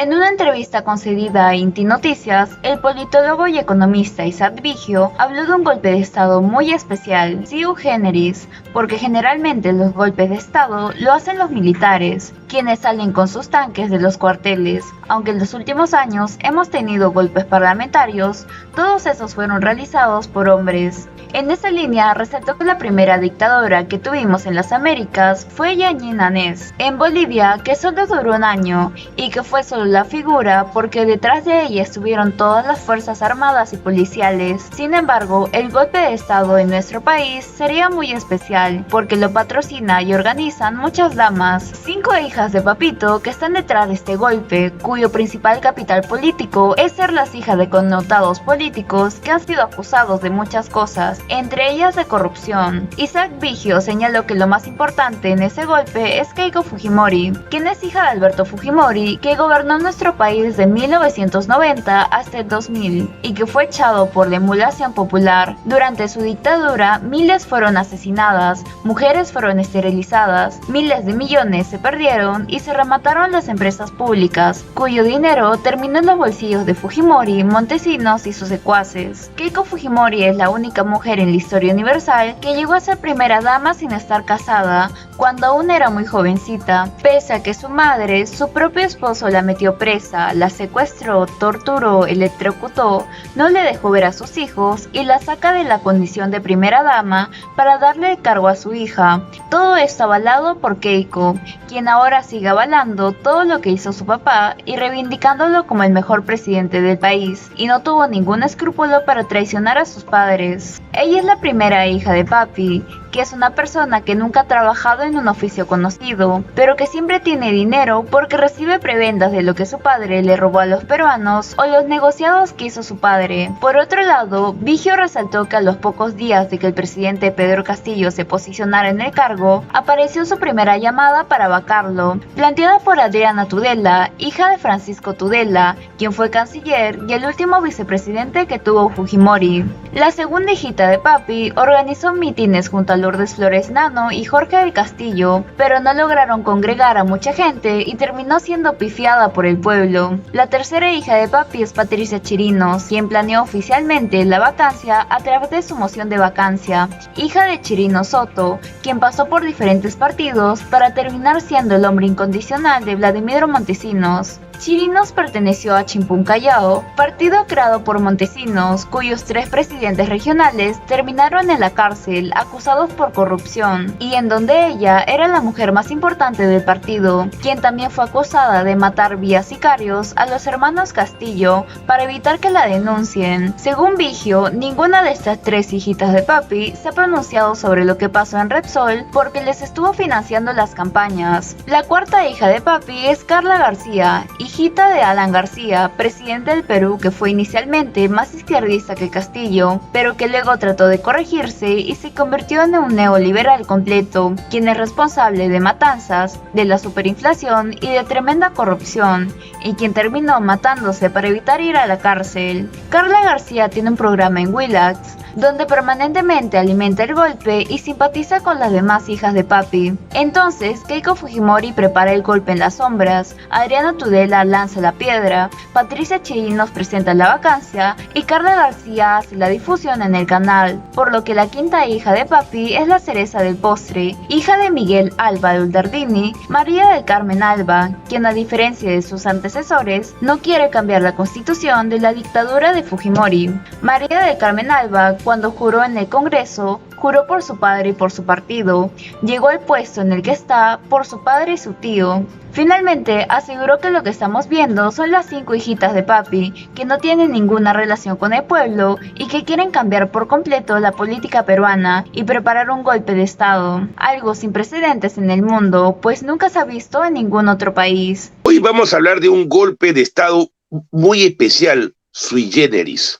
En una entrevista concedida a Inti Noticias, el politólogo y economista Isaac Vigio habló de un golpe de Estado muy especial, sui generis, porque generalmente los golpes de Estado lo hacen los militares, quienes salen con sus tanques de los cuarteles. Aunque en los últimos años hemos tenido golpes parlamentarios, todos esos fueron realizados por hombres. En esa línea resaltó que la primera dictadura que tuvimos en las Américas fue Yañin Anés, en Bolivia, que solo duró un año, y que fue solo la figura porque detrás de ella estuvieron todas las fuerzas armadas y policiales. Sin embargo, el golpe de Estado en nuestro país sería muy especial, porque lo patrocina y organizan muchas damas, 5 hijas de Papito que están detrás de este golpe, cuyo principal capital político es ser las hijas de connotados políticos que han sido acusados de muchas cosas, entre ellas de corrupción. Isaac Vigio señaló que lo más importante en ese golpe es Keiko Fujimori, quien es hija de Alberto Fujimori, que gobernó nuestro país desde 1990 hasta el 2000, y que fue echado por la emulación popular. Durante su dictadura, miles fueron asesinadas, mujeres fueron esterilizadas, miles de millones se perdieron y se remataron las empresas públicas, cuyo dinero terminó en los bolsillos de Fujimori, Montesinos y sus secuaces. Keiko Fujimori es la única mujer en la historia universal que llegó a ser primera dama sin estar casada, cuando aún era muy jovencita, pese a que su madre, su propio esposo, la metió presa, la secuestró, torturó, electrocutó, no le dejó ver a sus hijos y la saca de la condición de primera dama para darle el cargo a su hija. Todo esto avalado por Keiko, quien ahora sigue avalando todo lo que hizo su papá y reivindicándolo como el mejor presidente del país, y no tuvo ningún escrúpulo para traicionar a sus padres. Ella es la primera hija de Papi, que es una persona que nunca ha trabajado en un oficio conocido, pero que siempre tiene dinero porque recibe prebendas de lo que su padre le robó a los peruanos o los negociados que hizo su padre. Por otro lado, Vigio resaltó que a los pocos días de que el presidente Pedro Castillo se posicionara en el cargo, apareció su primera llamada para vacarlo, planteada por Adriana Tudela, hija de Francisco Tudela, quien fue canciller y el último vicepresidente que tuvo Fujimori. La segunda hijita de Papi organizó mítines junto a Lourdes Flores Nano y Jorge del Castillo, pero no lograron congregar a mucha gente y terminó siendo pifiada por el pueblo. La tercera hija de Papi es Patricia Chirinos, quien planeó oficialmente la vacancia a través de su moción de vacancia, hija de Chirino Soto, quien pasó por diferentes partidos para terminar siendo el hombre incondicional de Vladimiro Montesinos. Chirinos perteneció a Chimpún Callao, partido creado por Montesinos, cuyos 3 presidentes regionales terminaron en la cárcel acusados por corrupción, y en donde ella era la mujer más importante del partido, quien también fue acusada de matar vía sicarios a los hermanos Castillo para evitar que la denuncien. Según Vigio, ninguna de estas 3 hijitas de Papi se ha pronunciado sobre lo que pasó en Repsol porque les estuvo financiando las campañas. La cuarta hija de Papi es Carla García, hijita de Alan García, presidente del Perú, que fue inicialmente más izquierdista que Castillo, pero que luego trató de corregirse y se convirtió en un neoliberal completo, quien es responsable de matanzas, de la superinflación y de tremenda corrupción, y quien terminó matándose para evitar ir a la cárcel. Carla García tiene un programa en Willax, donde permanentemente alimenta el golpe y simpatiza con las demás hijas de Papi. Entonces, Keiko Fujimori prepara el golpe en las sombras, Adriana Tudela lanza la piedra, Patricia Chirinos presenta la vacancia y Carla García hace la difusión en el canal, por lo que la quinta hija de Papi es la cereza del postre, hija de Miguel Alba Uldardini, María del Carmen Alba, quien a diferencia de sus antecesores, no quiere cambiar la constitución de la dictadura de Fujimori. María del Carmen Alba, cuando juró en el Congreso, juró por su padre y por su partido. Llegó al puesto en el que está por su padre y su tío. Finalmente, aseguró que lo que estamos viendo son las 5 hijitas de Papi, que no tienen ninguna relación con el pueblo y que quieren cambiar por completo la política peruana y preparar un golpe de Estado. Algo sin precedentes en el mundo, pues nunca se ha visto en ningún otro país. Hoy vamos a hablar de un golpe de Estado muy especial, sui generis.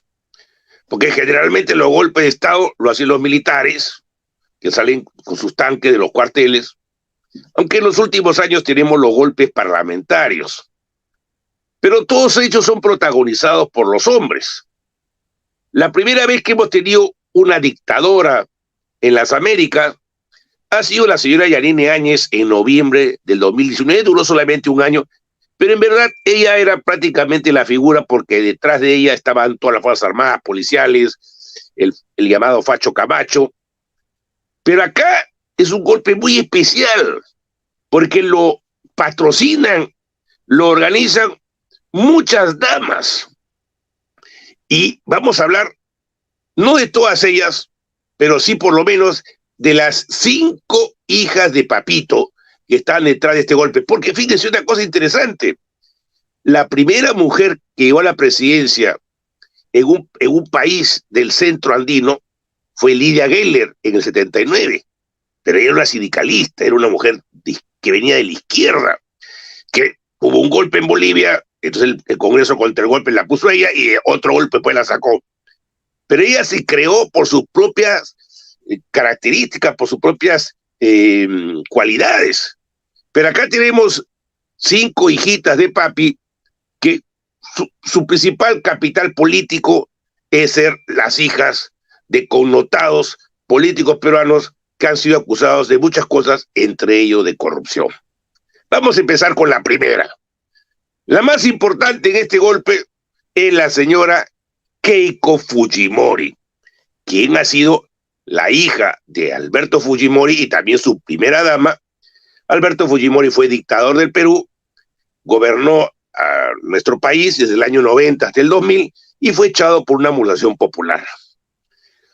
Porque generalmente los golpes de Estado lo hacen los militares, que salen con sus tanques de los cuarteles, aunque en los últimos años tenemos los golpes parlamentarios. Pero todos ellos son protagonizados por los hombres. La primera vez que hemos tenido una dictadora en las Américas ha sido la señora Yanine Áñez en noviembre del 2019, duró solamente un año, Pero en verdad ella era prácticamente la figura porque detrás de ella estaban todas las Fuerzas Armadas, policiales, el llamado Facho Camacho. Pero acá es un golpe muy especial porque lo patrocinan, lo organizan muchas damas. Y vamos a hablar, no de todas ellas, pero sí por lo menos de las 5 hijas de Papito que están detrás de este golpe. Porque fíjense una cosa interesante, la primera mujer que llegó a la presidencia en un país del centro andino fue Lidia Geller en el 79, pero ella era una sindicalista, era una mujer que venía de la izquierda, que hubo un golpe en Bolivia, entonces el Congreso contra el golpe la puso ella y otro golpe pues la sacó. Pero ella se creó por sus propias características, por sus propias cualidades. Pero acá tenemos 5 hijitas de papi que su principal capital político es ser las hijas de connotados políticos peruanos que han sido acusados de muchas cosas, entre ellos de corrupción. Vamos a empezar con la primera. La más importante en este golpe es la señora Keiko Fujimori, quien ha sido la hija de Alberto Fujimori y también su primera dama. Alberto Fujimori fue dictador del Perú, gobernó a nuestro país desde el año 90 hasta el 2000 y fue echado por una emulación popular.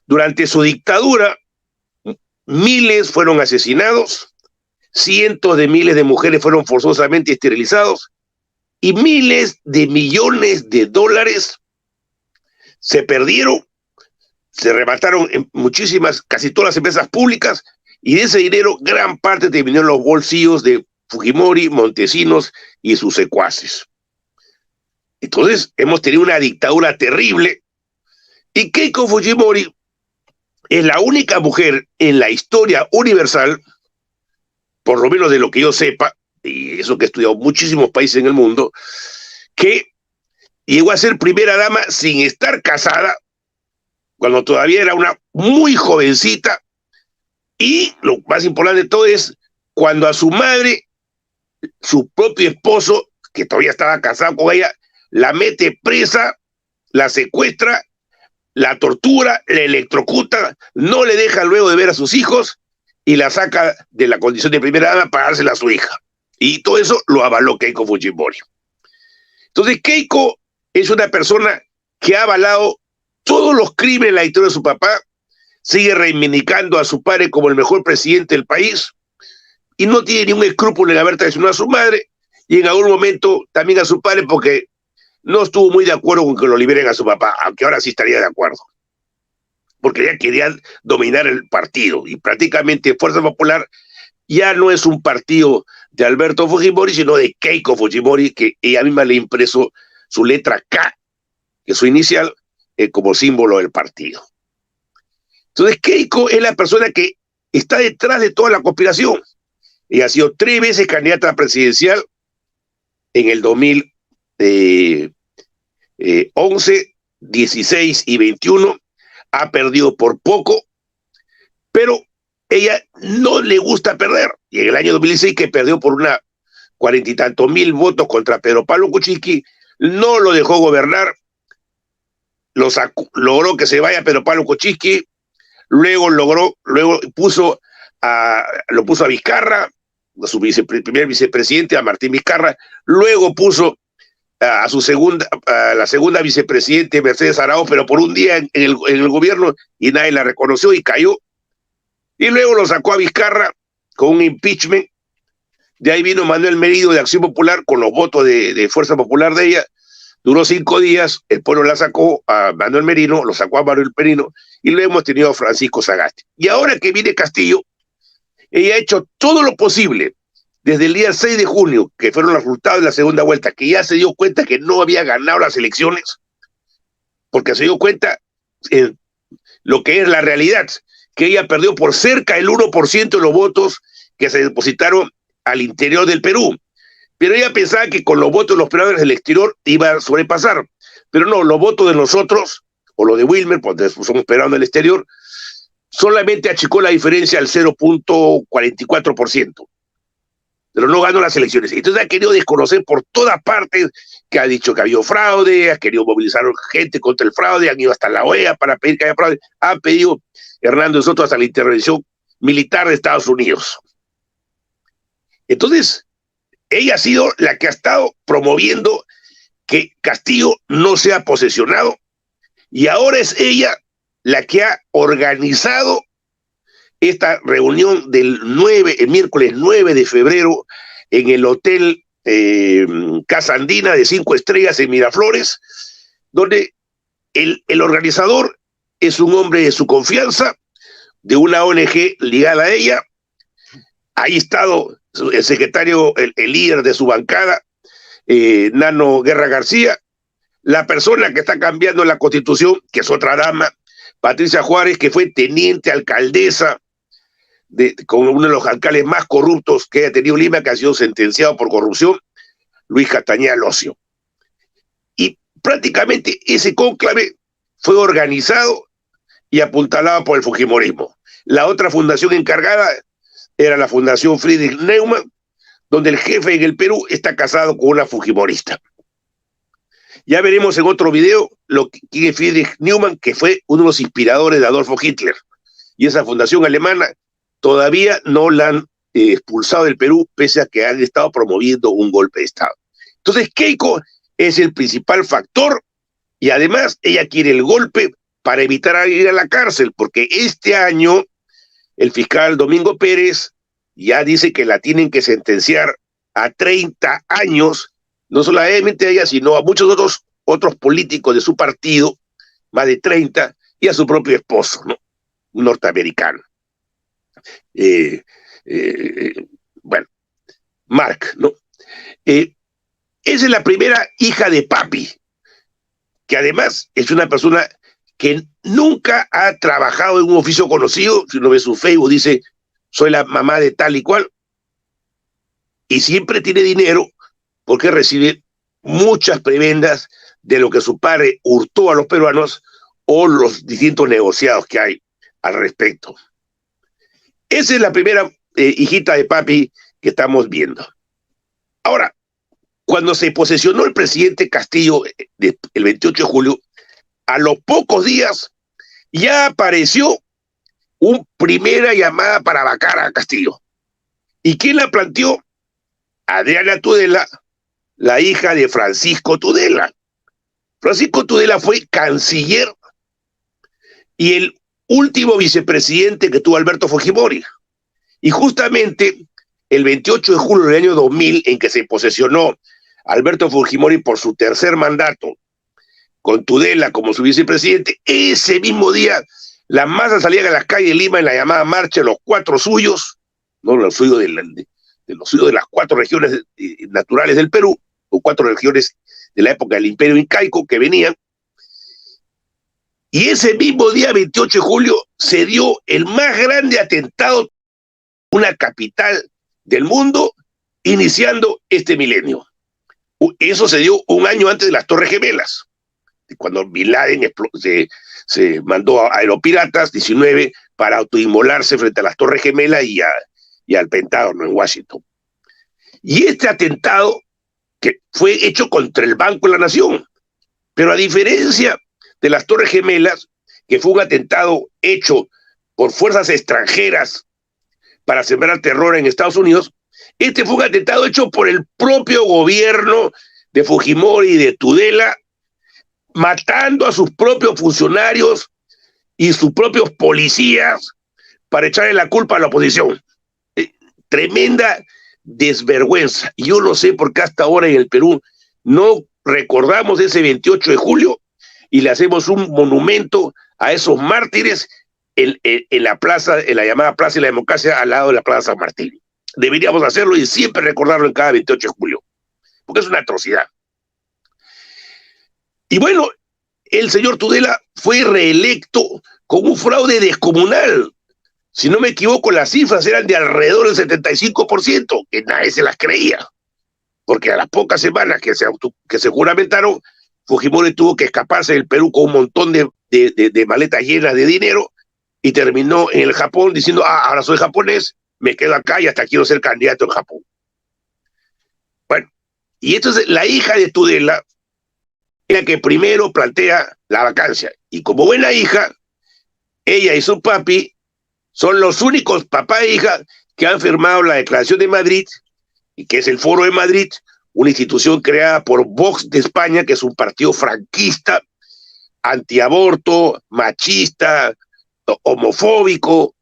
Durante su dictadura, miles fueron asesinados, cientos de miles de mujeres fueron forzosamente esterilizados y miles de millones de dólares se perdieron, se remataron en muchísimas, casi todas las empresas públicas, y de ese dinero gran parte terminó en los bolsillos de Fujimori, Montesinos y sus secuaces. Entonces hemos tenido una dictadura terrible y Keiko Fujimori es la única mujer en la historia universal, por lo menos de lo que yo sepa, y eso que he estudiado muchísimos países en el mundo, que llegó a ser primera dama sin estar casada, cuando todavía era una muy jovencita, y lo más importante de todo es cuando a su madre, su propio esposo, que todavía estaba casado con ella, la mete presa, la secuestra, la tortura, la electrocuta, no le deja luego de ver a sus hijos y la saca de la condición de primera dama para dársela a su hija. Y todo eso lo avaló Keiko Fujimori. Entonces Keiko es una persona que ha avalado todos los crímenes en la historia de su papá, sigue reivindicando a su padre como el mejor presidente del país y no tiene ningún escrúpulo en haber traicionado a su madre y en algún momento también a su padre porque no estuvo muy de acuerdo con que lo liberen a su papá, aunque ahora sí estaría de acuerdo, porque ya querían dominar el partido y prácticamente Fuerza Popular ya no es un partido de Alberto Fujimori, sino de Keiko Fujimori, que ella misma le impreso su letra K, que es su inicial, como símbolo del partido. Entonces Keiko es la persona que está detrás de toda la conspiración. Ella ha sido 3 veces candidata presidencial en el 2011, 16 y 21. Ha perdido por poco, pero ella no le gusta perder. Y en el año 2016, que perdió por una 40 y tantos mil votos contra Pedro Pablo Kuczynski, no lo dejó gobernar, logró que se vaya Pedro Pablo Kuczynski, luego lo puso a Vizcarra, a su primer vicepresidente, a Martín Vizcarra, luego puso a la segunda vicepresidente, Mercedes Arauz, pero por un día en el gobierno y nadie la reconoció y cayó. Y luego lo sacó a Vizcarra con un impeachment. De ahí vino Manuel Merino de Acción Popular con los votos de Fuerza Popular de ella. Duró 5 días, el pueblo la sacó a Manuel Merino, lo sacó a Manuel Merino, y luego hemos tenido a Francisco Sagasti. Y ahora que viene Castillo, ella ha hecho todo lo posible, desde el día 6 de junio, que fueron los resultados de la segunda vuelta, que ya se dio cuenta que no había ganado las elecciones, porque se dio cuenta lo que es la realidad, que ella perdió por cerca del 1% de los votos que se depositaron al interior del Perú. Pero ella pensaba que con los votos de los peruanos del exterior iba a sobrepasar. Pero no, los votos de nosotros, o los de Wilmer, porque somos peruanos del exterior, solamente achicó la diferencia al 0.44%. pero no ganó las elecciones. Entonces ha querido desconocer por todas partes que ha dicho que había fraude, ha querido movilizar gente contra el fraude, han ido hasta la OEA para pedir que haya fraude, ha pedido Hernando de Soto hasta la intervención militar de Estados Unidos. Entonces, ella ha sido la que ha estado promoviendo que Castillo no sea posesionado, y ahora es ella la que ha organizado esta reunión del el miércoles 9 de febrero en el hotel Casa Andina de 5 estrellas en Miraflores, donde el organizador es un hombre de su confianza, de una ONG ligada a ella. Ahí ha estado el secretario, el líder de su bancada, Nano Guerra García, la persona que está cambiando la Constitución, que es otra dama, Patricia Juárez, que fue teniente alcaldesa con uno de los alcaldes más corruptos que haya tenido Lima, que ha sido sentenciado por corrupción, Luis Castañeda Locio. Y prácticamente ese cónclave fue organizado y apuntalado por el fujimorismo. La otra fundación encargada era la Fundación Friedrich Neumann, donde el jefe en el Perú está casado con una fujimorista. Ya veremos en otro video quién es Friedrich Neumann, que fue uno de los inspiradores de Adolfo Hitler. Y esa fundación alemana todavía no la han expulsado del Perú, pese a que han estado promoviendo un golpe de Estado. Entonces Keiko es el principal factor, y además ella quiere el golpe para evitar ir a la cárcel, porque este año el fiscal Domingo Pérez ya dice que la tienen que sentenciar a 30 años, no solamente a ella, sino a muchos otros políticos de su partido, más de 30, y a su propio esposo, ¿no? Un norteamericano. Bueno, Mark, ¿no? Esa es la primera hija de papi, que además es una persona que nunca ha trabajado en un oficio conocido. Si uno ve su Facebook, dice, soy la mamá de tal y cual, y siempre tiene dinero porque recibe muchas prebendas de lo que su padre hurtó a los peruanos o los distintos negociados que hay al respecto. Esa es la primera hijita de papi que estamos viendo. Ahora, cuando se posesionó el presidente Castillo el 28 de julio, a los pocos días ya apareció una primera llamada para vacar a Castillo. ¿Y quién la planteó? Adriana Tudela, la hija de Francisco Tudela. Francisco Tudela fue canciller y el último vicepresidente que tuvo Alberto Fujimori. Y justamente el 28 de julio del año 2000, en que se posesionó Alberto Fujimori por su tercer mandato, con Tudela como su vicepresidente, ese mismo día las masas salían a las calles de Lima en la llamada Marcha de los Cuatro Suyos, no los suyos de los suyos de las 4 regiones naturales del Perú, o 4 regiones de la época del Imperio Incaico que venían. Y ese mismo día, 28 de julio, se dio el más grande atentado, una capital del mundo, iniciando este milenio. Eso se dio un año antes de las Torres Gemelas, cuando Bin Laden se mandó a Aeropiratas 19 para autoinmolarse frente a las Torres Gemelas y al Pentágono en Washington. Y este atentado que fue hecho contra el Banco de la Nación, pero a diferencia de las Torres Gemelas, que fue un atentado hecho por fuerzas extranjeras para sembrar terror en Estados Unidos, este fue un atentado hecho por el propio gobierno de Fujimori y de Tudela, matando a sus propios funcionarios y sus propios policías para echarle la culpa a la oposición. Tremenda desvergüenza. Yo no sé por qué hasta ahora en el Perú no recordamos ese 28 de julio y le hacemos un monumento a esos mártires en la plaza, en la llamada Plaza de la Democracia, al lado de la Plaza San Martín. Deberíamos hacerlo y siempre recordarlo en cada 28 de julio, porque es una atrocidad. Y bueno, el señor Tudela fue reelecto con un fraude descomunal. Si no me equivoco, las cifras eran de alrededor del 75%, que nadie se las creía, porque a las pocas semanas que se juramentaron, Fujimori tuvo que escaparse del Perú con un montón de maletas llenas de dinero y terminó en el Japón diciendo, ahora soy japonés, me quedo acá y hasta quiero ser candidato en Japón. Y entonces la hija de Tudela es la que primero plantea la vacancia. Y como buena hija, ella y su papi son los únicos papá e hija que han firmado la Declaración de Madrid, y que es el Foro de Madrid, una institución creada por Vox de España, que es un partido franquista, antiaborto, machista, homofóbico,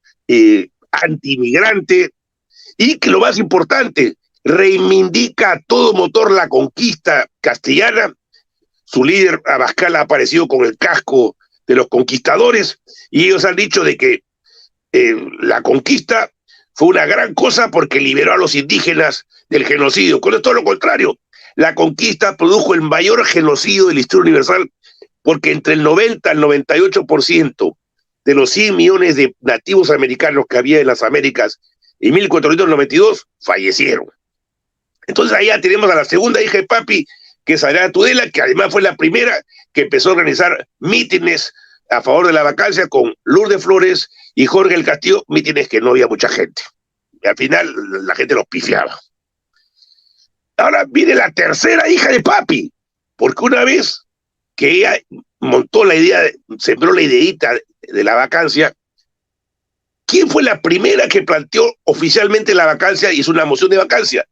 anti-inmigrante, y que lo más importante, reivindica a todo motor la conquista castellana. Su líder Abascal ha aparecido con el casco de los conquistadores, y ellos han dicho de que la conquista fue una gran cosa porque liberó a los indígenas del genocidio. Con esto, lo contrario, la conquista produjo el mayor genocidio de la historia universal, porque entre el 90 al 98% de los 100 millones de nativos americanos que había en las Américas en 1492 fallecieron. Entonces ahí ya tenemos a la segunda hija de papi, que es Adriana Tudela, que además fue la primera que empezó a organizar mítines a favor de la vacancia con Lourdes Flores y Jorge el Castillo, mítines que no había mucha gente. Y al final la gente los pifiaba. Ahora viene la tercera hija de papi, porque una vez que ella montó la idea, sembró la ideita de la vacancia, ¿quién fue la primera que planteó oficialmente la vacancia y hizo una moción de vacancia?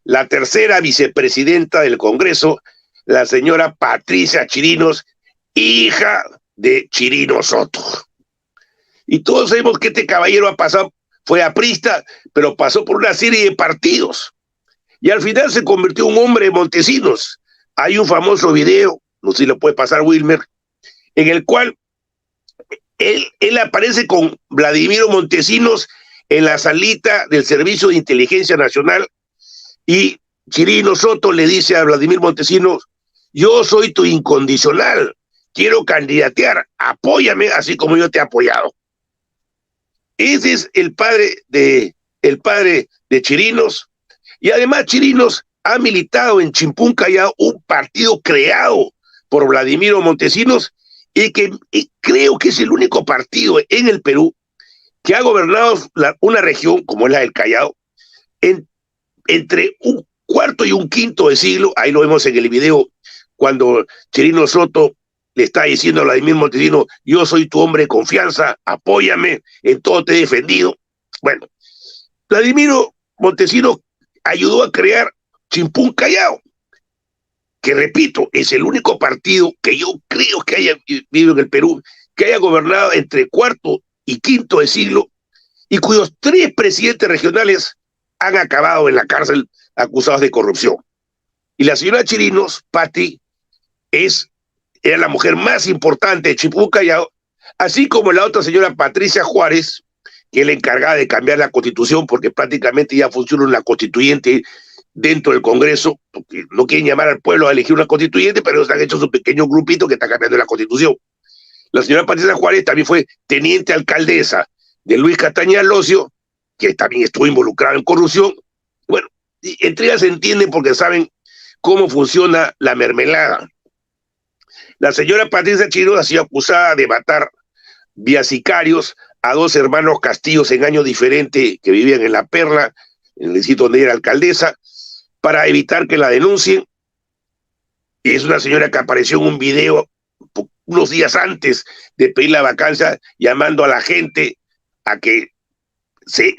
La tercera vicepresidenta del Congreso, la señora Patricia Chirinos, hija de Chirino Soto. Y todos sabemos que este caballero ha pasado, fue aprista, pero pasó por una serie de partidos. Y al final se convirtió en un hombre de Montesinos. Hay un famoso video, no sé si lo puede pasar Wilmer, en el cual él aparece con Vladimiro Montesinos en la salita del Servicio de Inteligencia Nacional, y Chirino Soto le dice a Vladimir Montesinos: yo soy tu incondicional, quiero candidatear, apóyame así como yo te he apoyado. Ese es el padre de Chirinos, y además Chirinos ha militado en Chimpún Callao, un partido creado por Vladimiro Montesinos, y creo que es el único partido en el Perú que ha gobernado una región como es la del Callao entre un cuarto y un quinto de siglo. Ahí lo vemos en el video cuando Chirino Soto le está diciendo a Vladimir Montesinos: yo soy tu hombre de confianza, apóyame, en todo te he defendido. Bueno, Vladimiro Montesinos ayudó a crear Chimpún Callao, que repito, es el único partido que yo creo que haya vivido en el Perú, que haya gobernado entre cuarto y quinto de siglo, y cuyos 3 presidentes regionales han acabado en la cárcel acusados de corrupción. Y la señora Chirinos, Pati, era la mujer más importante de Chimpún Callao, así como la otra señora Patricia Juárez, que es la encargada de cambiar la Constitución, porque prácticamente ya funciona una constituyente dentro del Congreso, porque no quieren llamar al pueblo a elegir una constituyente, pero ellos han hecho su pequeño grupito que está cambiando la Constitución. La señora Patricia Juárez también fue teniente alcaldesa de Luis Castañeda Locio, que también estuvo involucrada en corrupción. Bueno, entre ellas se entienden porque saben cómo funciona la mermelada. La señora Patricia Chirinos ha sido acusada de matar vía sicarios a 2 hermanos Castillos en años diferentes que vivían en La Perla, en el sitio donde era alcaldesa, para evitar que la denuncien. Y es una señora que apareció en un video unos días antes de pedir la vacancia, llamando a la gente a que se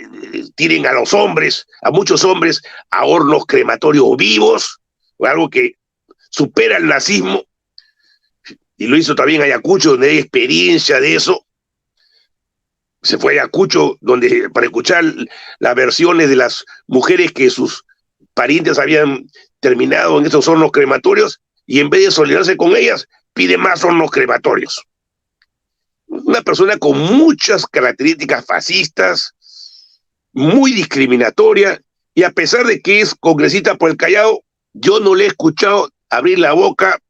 tiren a los hombres, a muchos hombres, a hornos crematorios vivos, algo que supera el nazismo. Y lo hizo también Ayacucho, donde hay experiencia de eso. Se fue a Ayacucho para escuchar las versiones de las mujeres que sus parientes habían terminado en esos hornos crematorios, y en vez de solidarse con ellas, pide más hornos crematorios. Una persona con muchas características fascistas, muy discriminatoria, y a pesar de que es congresista por el Callao, yo no le he escuchado abrir la boca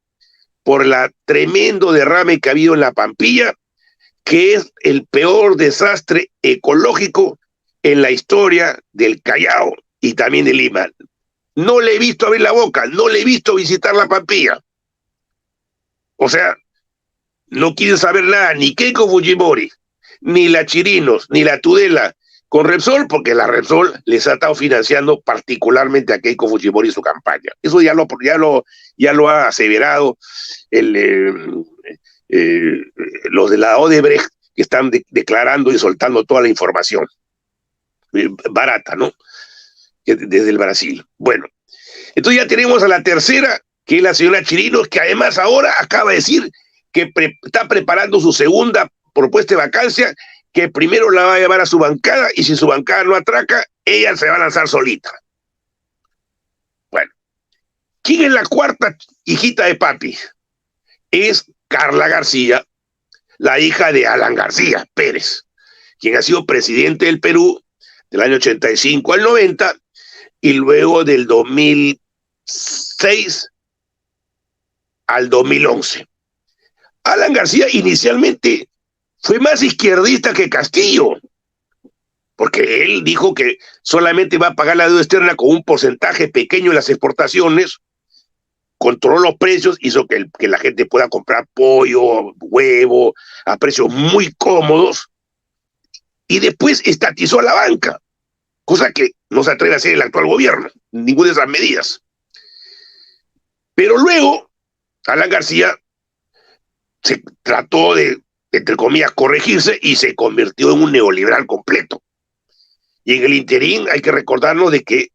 por la tremendo derrame que ha habido en la Pampilla, que es el peor desastre ecológico en la historia del Callao y también de Lima. No le he visto abrir la boca, no le he visto visitar la Pampilla. O sea, no quieren saber nada, ni Keiko Fujimori, ni la Chirinos, ni la Tudela, con Repsol, porque la Repsol les ha estado financiando particularmente a Keiko Fujimori su campaña. Eso ya lo ha aseverado los de la Odebrecht, que están declarando y soltando toda la información barata, ¿no? Desde el Brasil. Bueno, entonces ya tenemos a la tercera, que es la señora Chirinos, que además ahora acaba de decir que está preparando su segunda propuesta de vacancia, que primero la va a llevar a su bancada, y si su bancada no atraca, ella se va a lanzar solita. Bueno, ¿quién es la cuarta hijita de papi? Es Carla García, la hija de Alan García Pérez, quien ha sido presidente del Perú del año 85 al 90, y luego del 2006 al 2011. Alan García inicialmente fue más izquierdista que Castillo, porque él dijo que solamente va a pagar la deuda externa con un porcentaje pequeño de las exportaciones, controló los precios, hizo que la gente pueda comprar pollo, huevo, a precios muy cómodos, y después estatizó a la banca, cosa que no se atreve a hacer el actual gobierno, ninguna de esas medidas. Pero luego, Alan García se trató de, entre comillas, corregirse y se convirtió en un neoliberal completo. Y en el interín hay que recordarnos de que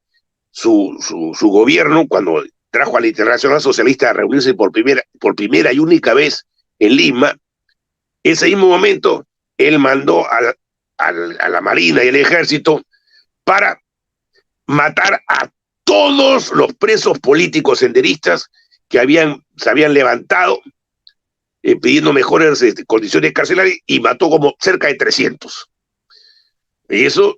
su gobierno, cuando trajo a la Internacional Socialista a reunirse por primera y única vez en Lima, ese mismo momento él mandó a la Marina y el Ejército para matar a todos los presos políticos senderistas que se habían levantado pidiendo mejores condiciones carcelarias, y mató como cerca de 300. Y eso,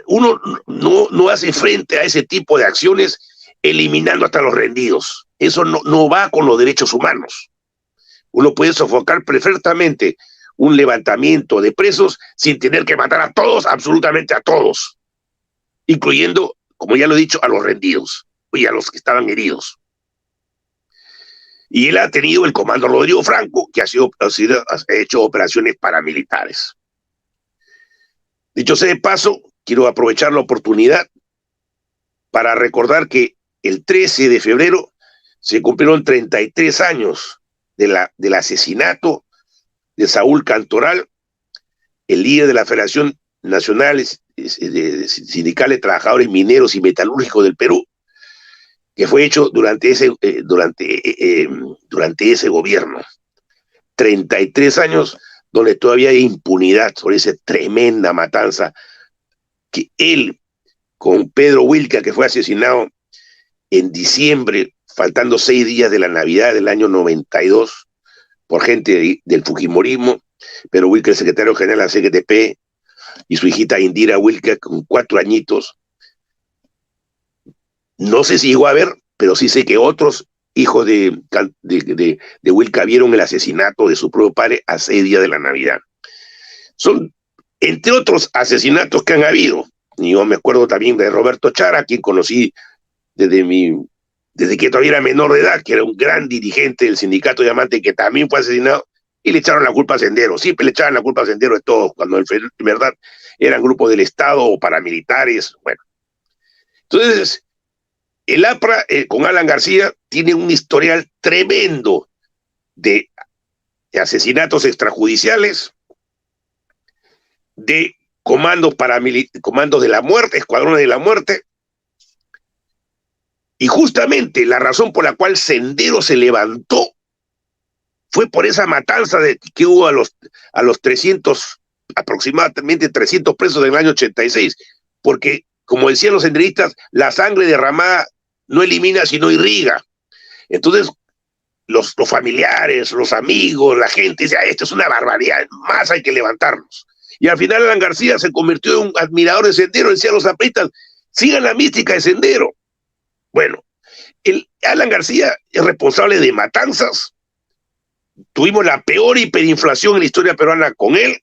uno no hace frente a ese tipo de acciones eliminando hasta los rendidos. Eso no va con los derechos humanos. Uno puede sofocar perfectamente un levantamiento de presos sin tener que matar a todos, absolutamente a todos, incluyendo, como ya lo he dicho, a los rendidos y a los que estaban heridos. Y él ha tenido el comando Rodrigo Franco, que ha hecho operaciones paramilitares. Dicho sea de paso, quiero aprovechar la oportunidad para recordar que el 13 de febrero se cumplieron 33 años del asesinato de Saúl Cantoral, el líder de la Federación Nacional Sindical de Trabajadores Mineros y Metalúrgicos del Perú, que fue hecho durante ese gobierno. 33 años donde todavía hay impunidad sobre esa tremenda matanza que él, con Pedro Wilca, que fue asesinado en diciembre, faltando 6 días de la Navidad del año 92, por gente del Fujimorismo. Pedro Wilca, el secretario general de la CGTP, y su hijita Indira Wilca, con 4 añitos. No sé si llegó a ver, pero sí sé que otros hijos de Wilca vieron el asesinato de su propio padre a 6 días de la Navidad. Son, entre otros asesinatos que han habido. Y yo me acuerdo también de Roberto Chara, quien conocí desde que todavía era menor de edad, que era un gran dirigente del sindicato Diamante, que también fue asesinado, y le echaron la culpa a Sendero. Siempre le echaban la culpa a Sendero de todo, cuando en verdad eran grupos del Estado o paramilitares. Bueno, entonces el APRA con Alan García tiene un historial tremendo de asesinatos extrajudiciales, de comandos de la muerte, escuadrones de la muerte, y justamente la razón por la cual Sendero se levantó fue por esa matanza que hubo a los 300, aproximadamente 300 presos en el año 86, porque, como decían los senderistas, la sangre derramada no elimina sino irriga. Entonces los familiares, los amigos, la gente dice, esto es una barbaridad, más hay que levantarnos. Y al final Alan García se convirtió en un admirador de Sendero, decía a los apristas, sigan la mística de Sendero. Bueno, Alan García es responsable de matanzas. Tuvimos la peor hiperinflación en la historia peruana con él.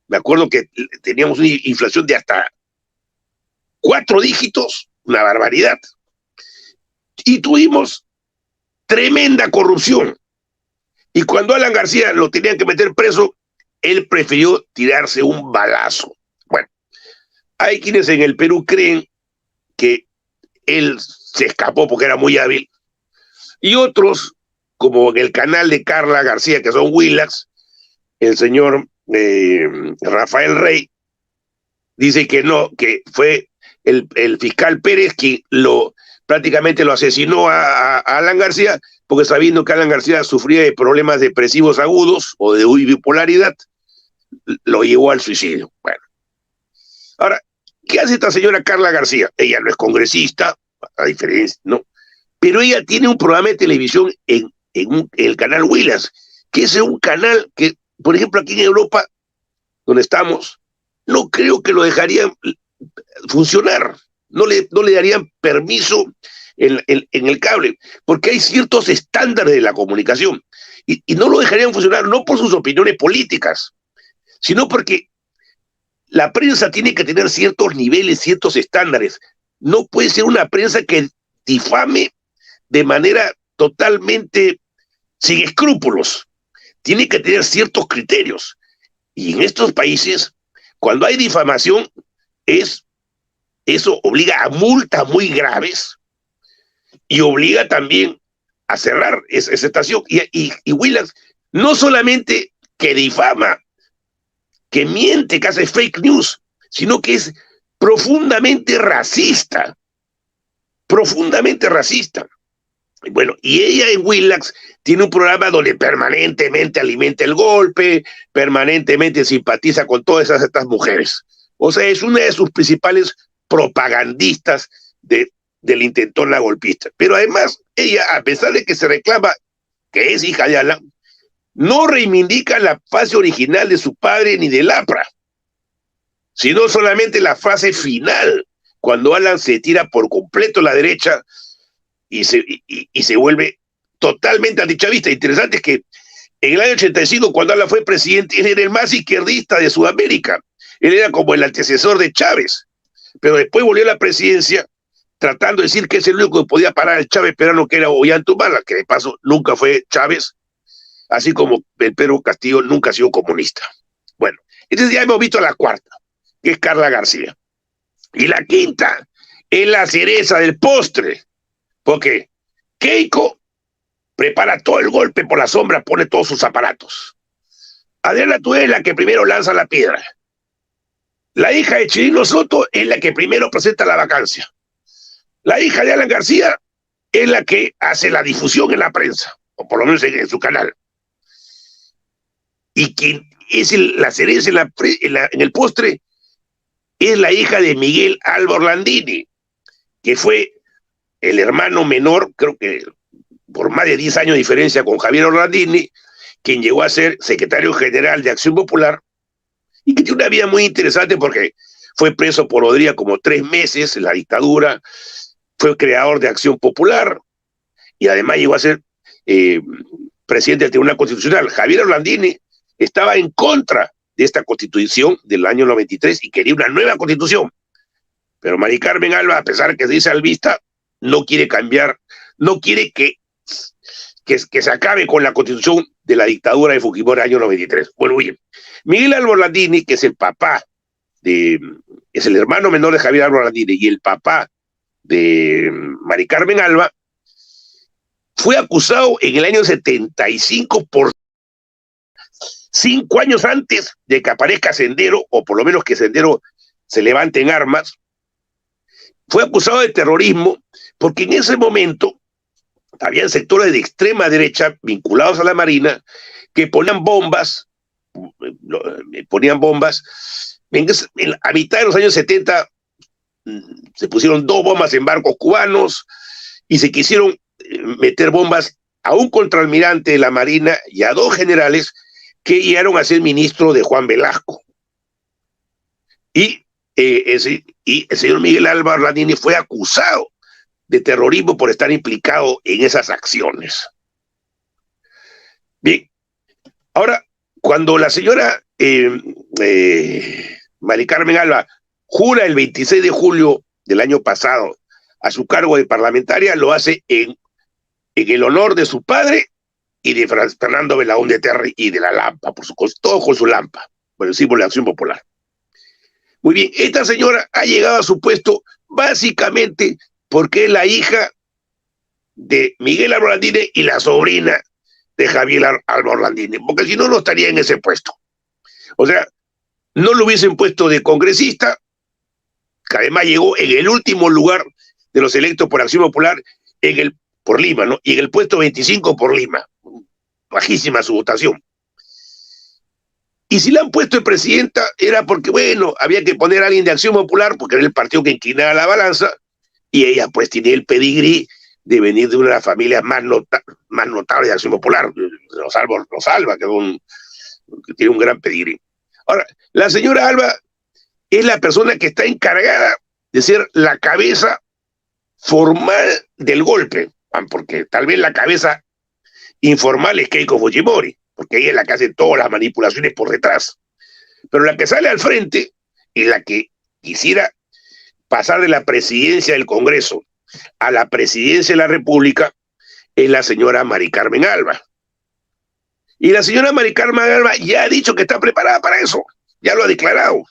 Me acuerdo que teníamos una inflación de hasta 4 dígitos, una barbaridad. Y tuvimos tremenda corrupción. Y cuando Alan García lo tenían que meter preso, él prefirió tirarse un balazo. Bueno, hay quienes en el Perú creen que él se escapó porque era muy hábil, y otros, como en el canal de Carla García, que son Willax, el señor Rafael Rey, dice que no, que fue el fiscal Pérez quien prácticamente lo asesinó a Alan García, porque sabiendo que Alan García sufría de problemas depresivos agudos o de bipolaridad, lo llevó al suicidio. Bueno, ahora, ¿qué hace esta señora Carla García? Ella no es congresista, a diferencia, ¿no? Pero ella tiene un programa de televisión en el canal Willax, que es un canal que, por ejemplo, aquí en Europa, donde estamos, no creo que lo dejarían funcionar, no le darían permiso en el cable, porque hay ciertos estándares de la comunicación, y no lo dejarían funcionar, no por sus opiniones políticas, sino porque la prensa tiene que tener ciertos niveles, ciertos estándares. No puede ser una prensa que difame de manera totalmente sin escrúpulos. Tiene que tener ciertos criterios. Y en estos países, cuando hay difamación, eso obliga a multas muy graves y obliga también a cerrar esa estación. Y Willax no solamente que difama, que miente, que hace fake news, sino que es profundamente racista. Profundamente racista. Bueno, y ella en Willax tiene un programa donde permanentemente alimenta el golpe, permanentemente simpatiza con todas estas mujeres. O sea, es una de sus principales propagandistas del intentona golpista. Pero además, ella, a pesar de que se reclama que es hija de Alan, no reivindica la fase original de su padre ni del APRA, sino solamente la fase final, cuando Alan se tira por completo a la derecha y se vuelve totalmente antichavista. Interesante es que en el año 85, cuando Alan fue presidente, él era el más izquierdista de Sudamérica. Él era como el antecesor de Chávez, pero después volvió a la presidencia tratando de decir que es el único que podía parar al Chávez peruano, que era Ollanta, que de paso nunca fue Chávez, así como el Pedro Castillo nunca ha sido comunista. Bueno, entonces ya hemos visto la cuarta, que es Carla García. Y la quinta es la cereza del postre, porque Keiko prepara todo el golpe por la sombra, pone todos sus aparatos. Adriana Tudela es la que primero lanza la piedra. La hija de Chirino Soto es la que primero presenta la vacancia. La hija de Alan García es la que hace la difusión en la prensa, o por lo menos en su canal. Y quien es la cereza en el postre es la hija de Miguel Alba Orlandini, que fue el hermano menor, creo que por más de 10 años de diferencia con Javier Orlandini, quien llegó a ser secretario general de Acción Popular, y que tiene una vida muy interesante porque fue preso por Odría como 3 meses en la dictadura, fue creador de Acción Popular, y además llegó a ser presidente del Tribunal Constitucional. Javier Orlandini estaba en contra de esta constitución del año 93 y quería una nueva constitución. Pero Mari Carmen Alba, a pesar de que se dice albista, no quiere cambiar, no quiere que se acabe con la constitución de la dictadura de Fujimori año 93. Bueno, bien, Miguel Alba Orlandini, que es el papá es el hermano menor de Javier Alba Orlandini y el papá de Mari Carmen Alba, fue acusado en el año 75 por 5 años antes de que aparezca Sendero, o por lo menos que Sendero se levante en armas, fue acusado de terrorismo porque en ese momento había sectores de extrema derecha vinculados a la Marina que ponían bombas, a mitad de los años 70 se pusieron 2 bombas en barcos cubanos y se quisieron meter bombas a un contraalmirante de la Marina y a 2 generales que llegaron a ser ministro de Juan Velasco. Y el señor Miguel Alba Orlandini fue acusado de terrorismo por estar implicado en esas acciones. Bien, ahora, cuando la señora Mari Carmen Alba jura el 26 de julio del año pasado a su cargo de parlamentaria, lo hace en el honor de su padre y de Fernando Belaúnde Terry y de la Lampa, por supuesto, todo con su Lampa, por el símbolo de Acción Popular. Muy bien, esta señora ha llegado a su puesto básicamente porque es la hija de Miguel Alba Orlandini y la sobrina de Javier Alba Orlandini, porque si no, no estaría en ese puesto. O sea, no lo hubiesen puesto de congresista, que además llegó en el último lugar de los electos por Acción Popular por Lima, ¿no? Y en el puesto 25 por Lima. Bajísima su votación. Y si la han puesto de presidenta era porque, bueno, había que poner a alguien de Acción Popular, porque era el partido que inclinaba la balanza, y ella pues tiene el pedigrí de venir de una de las familias más notables de Acción Popular, Rosalba, que tiene un gran pedigrí. Ahora, la señora Alba es la persona que está encargada de ser la cabeza formal del golpe, porque tal vez la cabeza informal es Keiko Fujimori, porque ella es la que hace todas las manipulaciones por detrás. Pero la que sale al frente y la que quisiera pasar de la presidencia del Congreso a la presidencia de la República es la señora Mari Carmen Alba. Y la señora Mari Carmen Alba ya ha dicho que está preparada para eso, ya lo ha declarado.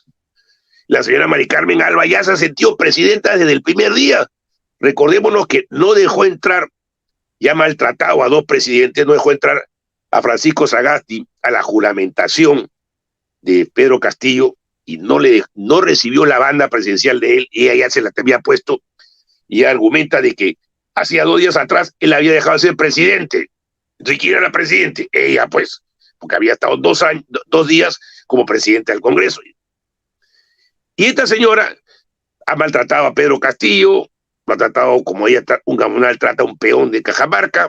La señora Mari Carmen Alba ya se ha sentido presidenta desde el primer día. Recordémonos que no dejó entrar, ya maltratado a dos presidentes, no dejó entrar a Francisco Sagasti a la juramentación de Pedro Castillo y no recibió la banda presidencial de él, y ella ya se la había puesto y argumenta de que hacía 2 días atrás él había dejado de ser presidente. Entonces, ¿quién era la presidente? Ella, pues, porque había estado 2 días como presidente del Congreso. Y esta señora ha maltratado a Pedro Castillo, lo ha tratado como ella trata a un peón de Cajamarca,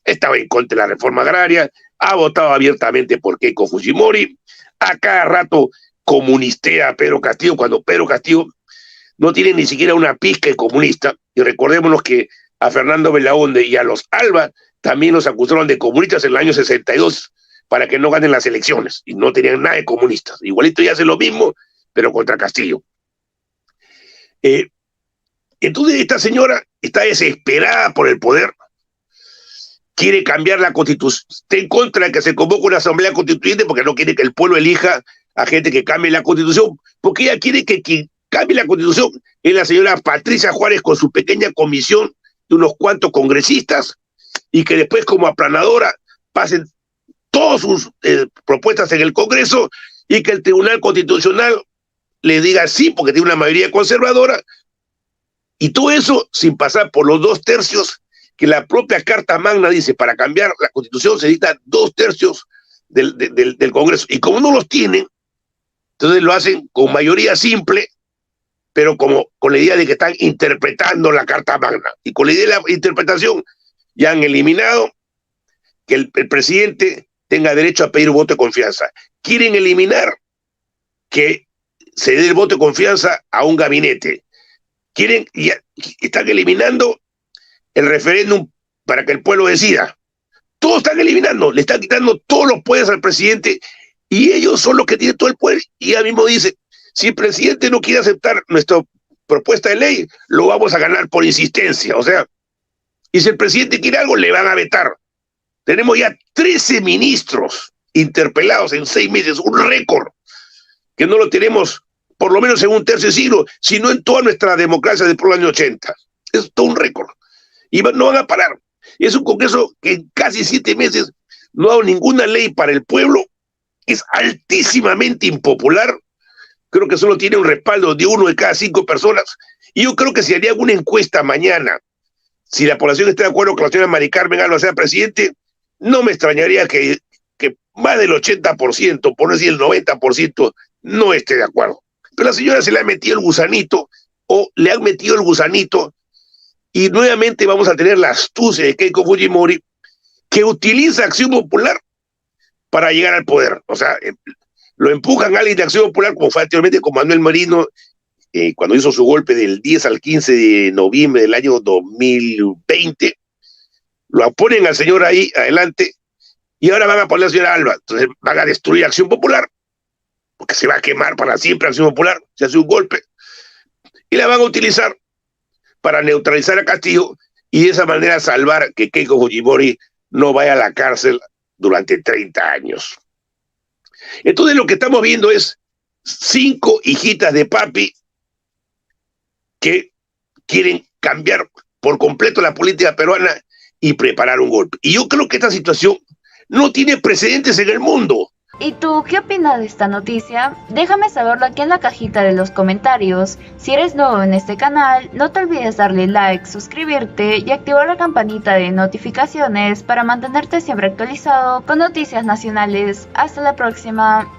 estaba en contra de la reforma agraria, ha votado abiertamente por Keiko Fujimori, a cada rato comunistea a Pedro Castillo, cuando Pedro Castillo no tiene ni siquiera una pizca de comunista, y recordémonos que a Fernando Belaúnde y a los Alba también los acusaron de comunistas en el año 62 para que no ganen las elecciones, y no tenían nada de comunistas. Igualito ya hace lo mismo, pero contra Castillo. Entonces esta señora está desesperada por el poder, quiere cambiar la Constitución, está en contra de que se convoque una asamblea constituyente porque no quiere que el pueblo elija a gente que cambie la Constitución, porque ella quiere que quien cambie la Constitución es la señora Patricia Juárez con su pequeña comisión de unos cuantos congresistas, y que después como aplanadora pasen todas sus propuestas en el Congreso y que el Tribunal Constitucional le diga sí porque tiene una mayoría conservadora, y todo eso sin pasar por los 2/3 que la propia Carta Magna dice. Para cambiar la Constitución se necesita 2/3 del Congreso, y como no los tienen, entonces lo hacen con mayoría simple, pero como con la idea de que están interpretando la Carta Magna, y con la idea de la interpretación ya han eliminado que el presidente tenga derecho a pedir voto de confianza. Quieren eliminar que se dé el voto de confianza a un gabinete. Están eliminando el referéndum para que el pueblo decida. Todos están eliminando, le están quitando todos los poderes al presidente, y ellos son los que tienen todo el poder. Y ella mismo dice, si el presidente no quiere aceptar nuestra propuesta de ley, lo vamos a ganar por insistencia. O sea, y si el presidente quiere algo, le van a vetar. Tenemos ya 13 ministros interpelados en 6 meses, un récord que no lo tenemos por lo menos en un tercio de siglo, sino en toda nuestra democracia de por los años 80. Es todo un récord. Y no van a parar. Es un Congreso que en casi 7 meses no ha dado ninguna ley para el pueblo, es altísimamente impopular. Creo que solo tiene un respaldo de 1 de cada 5 personas. Y yo creo que si haría alguna encuesta mañana, si la población está de acuerdo que la señora Mari Carmen Alba sea presidente, no me extrañaría que más del 80%, por no decir el 90%, no esté de acuerdo. Pero la señora se le ha metido el gusanito, o le han metido el gusanito, y nuevamente vamos a tener la astucia de Keiko Fujimori, que utiliza Acción Popular para llegar al poder. O sea, lo empujan a alguien de Acción Popular, como fue anteriormente con Manuel Merino, cuando hizo su golpe del 10 al 15 de noviembre del año 2020, lo ponen al señor ahí adelante, y ahora van a poner a la señora Alba. Entonces van a destruir Acción Popular, porque se va a quemar para siempre Acción Popular, se hace un golpe, y la van a utilizar para neutralizar a Castillo, y de esa manera salvar que Keiko Fujimori no vaya a la cárcel durante 30 años. Entonces lo que estamos viendo es 5 hijitas de papi que quieren cambiar por completo la política peruana y preparar un golpe. Y yo creo que esta situación no tiene precedentes en el mundo. ¿Y tú qué opinas de esta noticia? Déjame saberlo aquí en la cajita de los comentarios. Si eres nuevo en este canal, no te olvides darle like, suscribirte y activar la campanita de notificaciones para mantenerte siempre actualizado con noticias nacionales. Hasta la próxima.